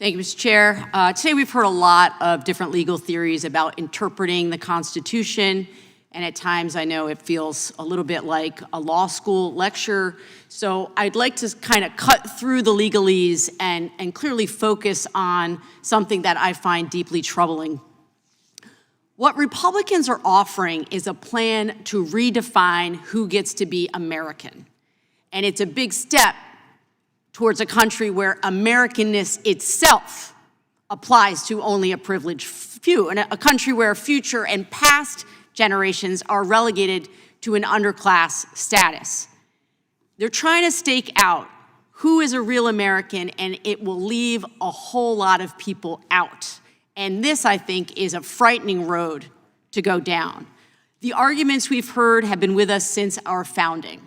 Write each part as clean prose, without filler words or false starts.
Thank you, Mr. Chair. Today we've heard a lot of different legal theories about interpreting the Constitution, and at times I know it feels a little bit like a law school lecture. So I'd like to kind of cut through the legalese and clearly focus on something that I find deeply troubling. What Republicans are offering is a plan to redefine who gets to be American. And it's a big step towards a country where Americanness itself applies to only a privileged few, and a country where future and past generations are relegated to an underclass status. They're trying to stake out who is a real American, and it will leave a whole lot of people out. And this, I think, is a frightening road to go down. The arguments we've heard have been with us since our founding.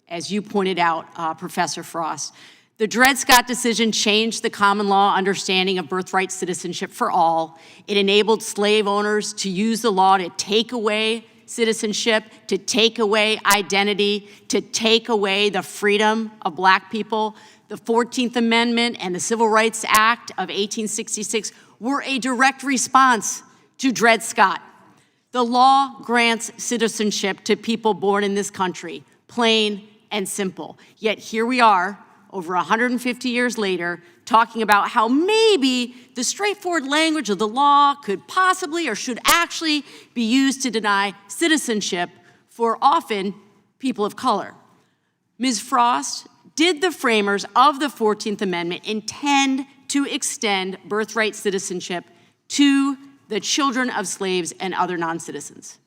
As you pointed out, Professor Frost, the Dred Scott decision changed the common law understanding of birthright citizenship for all. It enabled slave owners to use the law to take away citizenship, to take away identity, to take away the freedom of Black people. The 14th Amendment and the Civil Rights Act of 1866 were a direct response to Dred Scott. The law grants citizenship to people born in this country, plain and simple. Yet here we are, over 150 years later, talking about how maybe the straightforward language of the law could possibly or should actually be used to deny citizenship for often people of color. Ms. Frost, did the framers of the 14th Amendment intend to extend birthright citizenship to the children of slaves and other non-citizens?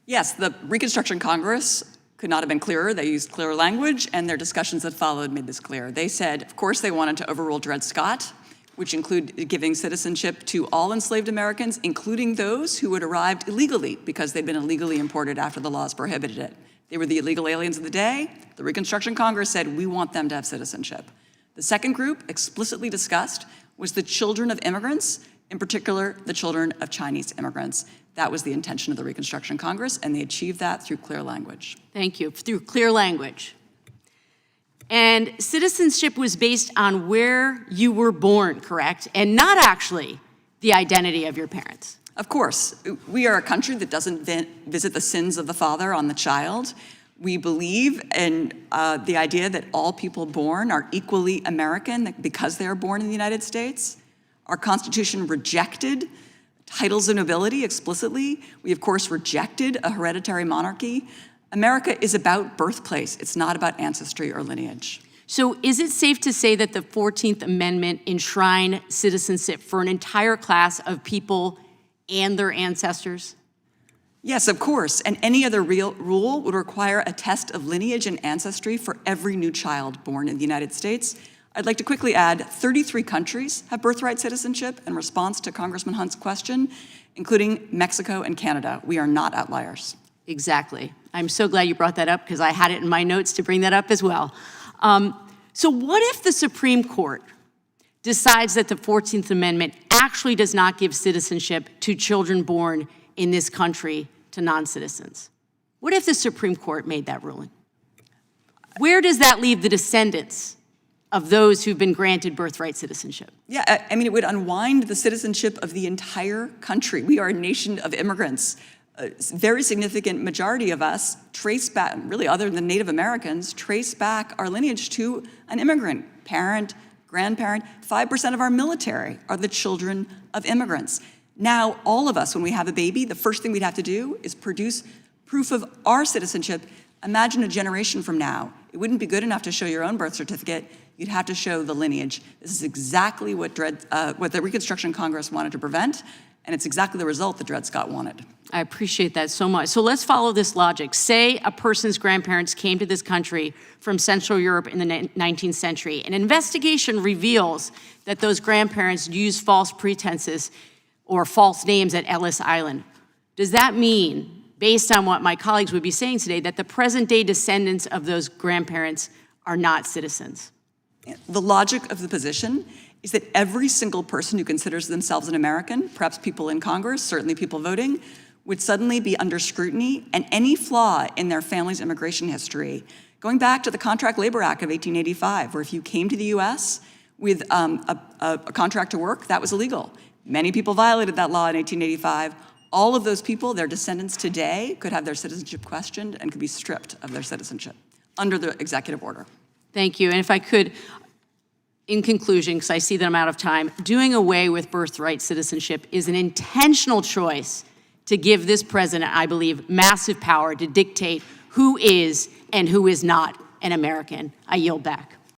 Yes, the Reconstruction Congress could not have been clearer. They used clearer language, and their discussions that followed made this clear. They said, of course, they wanted to overrule Dred Scott, which included giving citizenship to all enslaved Americans, including those who had arrived illegally because they'd been illegally imported after the laws prohibited it. They were the illegal aliens of the day. The Reconstruction Congress said, we want them to have citizenship. The second group, explicitly discussed, was the children of immigrants, in particular, the children of Chinese immigrants. That was the intention of the Reconstruction Congress, and they achieved that through clear language. Thank you, through clear language. And citizenship was based on where you were born, correct? And not actually the identity of your parents. Of course. We are a country that doesn't visit the sins of the father on the child. We believe in the idea that all people born are equally American because they are born in the United States. Our Constitution rejected titles of nobility explicitly. We, of course, rejected a hereditary monarchy. America is about birthplace. It's not about ancestry or lineage. So is it safe to say that the 14th Amendment enshrined citizenship for an entire class of people and their ancestors? Yes, of course. And any other rule would require a test of lineage and ancestry for every new child born in the United States. I'd like to quickly add 33 countries have birthright citizenship in response to Congressman Hunt's question, including Mexico and Canada. We are not outliers. Exactly. I'm so glad you brought that up because I had it in my notes to bring that up as well. So what if the Supreme Court decides that the 14th Amendment actually does not give citizenship to children born in this country to non-citizens? What if the Supreme Court made that ruling? Where does that leave the descendants of those who've been granted birthright citizenship? Yeah, I mean, it would unwind the citizenship of the entire country. We are a nation of immigrants. A very significant majority of us trace back, really other than Native Americans, trace back our lineage to an immigrant, parent, grandparent. 5% of our military are the children of immigrants. Now, all of us, when we have a baby, the first thing we'd have to do is produce proof of our citizenship. Imagine a generation from now. It wouldn't be good enough to show your own birth certificate. You'd have to show the lineage. This is exactly what the Reconstruction Congress wanted to prevent, and it's exactly the result that Dred Scott wanted. I appreciate that so much. So let's follow this logic. Say a person's grandparents came to this country from Central Europe in the 19th century. An investigation reveals that those grandparents used false pretenses or false names at Ellis Island. Does that mean, based on what my colleagues would be saying today, that the present-day descendants of those grandparents are not citizens? The logic of the position is that every single person who considers themselves an American, perhaps people in Congress, certainly people voting, would suddenly be under scrutiny, and any flaw in their family's immigration history, going back to the Contract Labor Act of 1885, where if you came to the US with a contract to work, that was illegal. Many people violated that law in 1885. All of those people, their descendants today, could have their citizenship questioned and could be stripped of their citizenship under the executive order. Thank you. And if I could, in conclusion, because I see that I'm out of time, doing away with birthright citizenship is an intentional choice to give this president, I believe, massive power to dictate who is and who is not an American. I yield back.